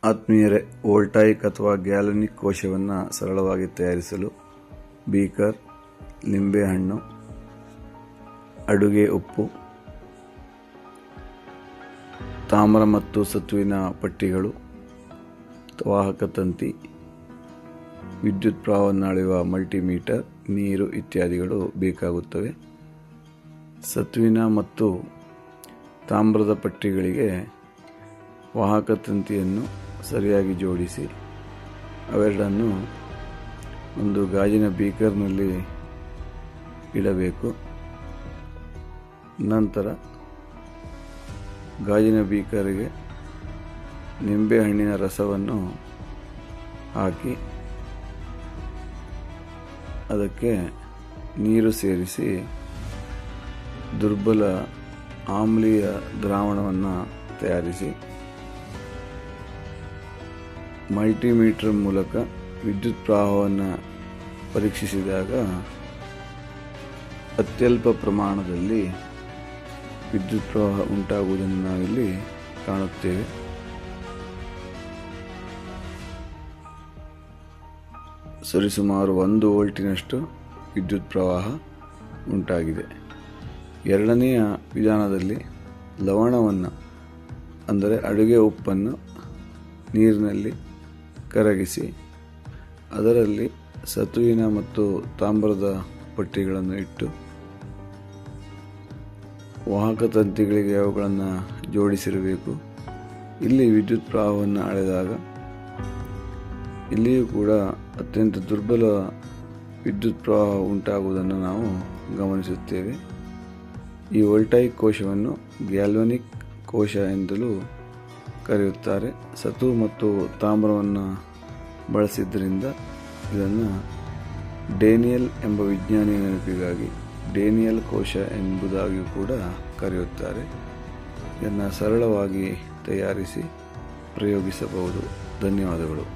ಆತ್ಮೀಯರೇ, ವೋಲ್ಟಾಯಿಕ್ ಅಥವಾ ಗ್ಯಾಲೋನಿಕ್ ಕೋಶವನ್ನು ಸರಳವಾಗಿ ತಯಾರಿಸಲು ಬೀಕರ್, ನಿಂಬೆಹಣ್ಣು, ಅಡುಗೆ ಉಪ್ಪು, ತಾಮ್ರ ಮತ್ತು ಸತುವಿನ ಪಟ್ಟಿಗಳು, ವಾಹಕ ತಂತಿ, ವಿದ್ಯುತ್ ಪ್ರವಾಹವನ್ನು ಅಳೆಯುವ ಮಲ್ಟಿಮೀಟರ್, ನೀರು ಇತ್ಯಾದಿಗಳು ಬೇಕಾಗುತ್ತವೆ. ಸತುವಿನ ಮತ್ತು ತಾಮ್ರದ ಪಟ್ಟಿಗಳಿಗೆ ವಾಹಕ ತಂತಿಯನ್ನು ಸರಿಯಾಗಿ ಜೋಡಿಸಿ ಅವೆರಡನ್ನು ಒಂದು ಗಾಜಿನ ಬೀಕರ್ನಲ್ಲಿ ಇಡಬೇಕು. ನಂತರ ಗಾಜಿನ ಬೀಕರ್ಗೆ ನಿಂಬೆಹಣ್ಣಿನ ರಸವನ್ನು ಹಾಕಿ ಅದಕ್ಕೆ ನೀರು ಸೇರಿಸಿ ದುರ್ಬಲ ಆಮ್ಲೀಯ ದ್ರಾವಣವನ್ನು ತಯಾರಿಸಿ ಮಲ್ಟಿಮೀಟರ್ ಮೂಲಕ ವಿದ್ಯುತ್ ಪ್ರವಾಹವನ್ನು ಪರೀಕ್ಷಿಸಿದಾಗ ಅತ್ಯಲ್ಪ ಪ್ರಮಾಣದಲ್ಲಿ ವಿದ್ಯುತ್ ಪ್ರವಾಹ ಉಂಟಾಗುವುದನ್ನು ನಾವಿಲ್ಲಿ ಕಾಣುತ್ತೇವೆ. ಸರಿಸುಮಾರು 1 ವೋಲ್ಟಿನಷ್ಟು ವಿದ್ಯುತ್ ಪ್ರವಾಹ ಉಂಟಾಗಿದೆ. ಎರಡನೆಯ ವಿಧಾನದಲ್ಲಿ ಲವಣವನ್ನು ಅಂದರೆ ಅಡುಗೆ ಉಪ್ಪನ್ನು ನೀರಿನಲ್ಲಿ ಕರಗಿಸಿ ಅದರಲ್ಲಿ ಸತುವಿನ ಮತ್ತು ತಾಮ್ರದ ಪಟ್ಟಿಗಳನ್ನು ಇಟ್ಟು ವಾಹಕ ತಂತಿಗಳಿಗೆ ಅವುಗಳನ್ನು ಜೋಡಿಸಿರಬೇಕು. ಇಲ್ಲಿ ವಿದ್ಯುತ್ ಪ್ರವಾಹವನ್ನು ಅಳೆದಾಗ ಇಲ್ಲಿಯೂ ಕೂಡ ಅತ್ಯಂತ ದುರ್ಬಲ ವಿದ್ಯುತ್ ಪ್ರವಾಹ ಉಂಟಾಗುವುದನ್ನು ನಾವು ಗಮನಿಸುತ್ತೇವೆ. ಈ ವೋಲ್ಟಾಯಿಕ್ ಕೋಶವನ್ನು ಗ್ಯಾಲ್ವನಿಕ್ ಕೋಶ ಎಂದಲೂ ಕರೆಯುತ್ತಾರೆ. ಸತು ಮತ್ತು ತಾಮ್ರವನ್ನು ಬಳಸಿದ್ದರಿಂದ ಇದನ್ನು ಡೇನಿಯಲ್ ಎಂಬ ವಿಜ್ಞಾನಿಯ ನೆನಪಿಗಾಗಿ ಡೇನಿಯಲ್ ಕೋಶ ಎಂಬುದಾಗಿಯೂ ಕೂಡ ಕರೆಯುತ್ತಾರೆ. ಇದನ್ನು ಸರಳವಾಗಿ ತಯಾರಿಸಿ ಪ್ರಯೋಗಿಸಬಹುದು. ಧನ್ಯವಾದಗಳು.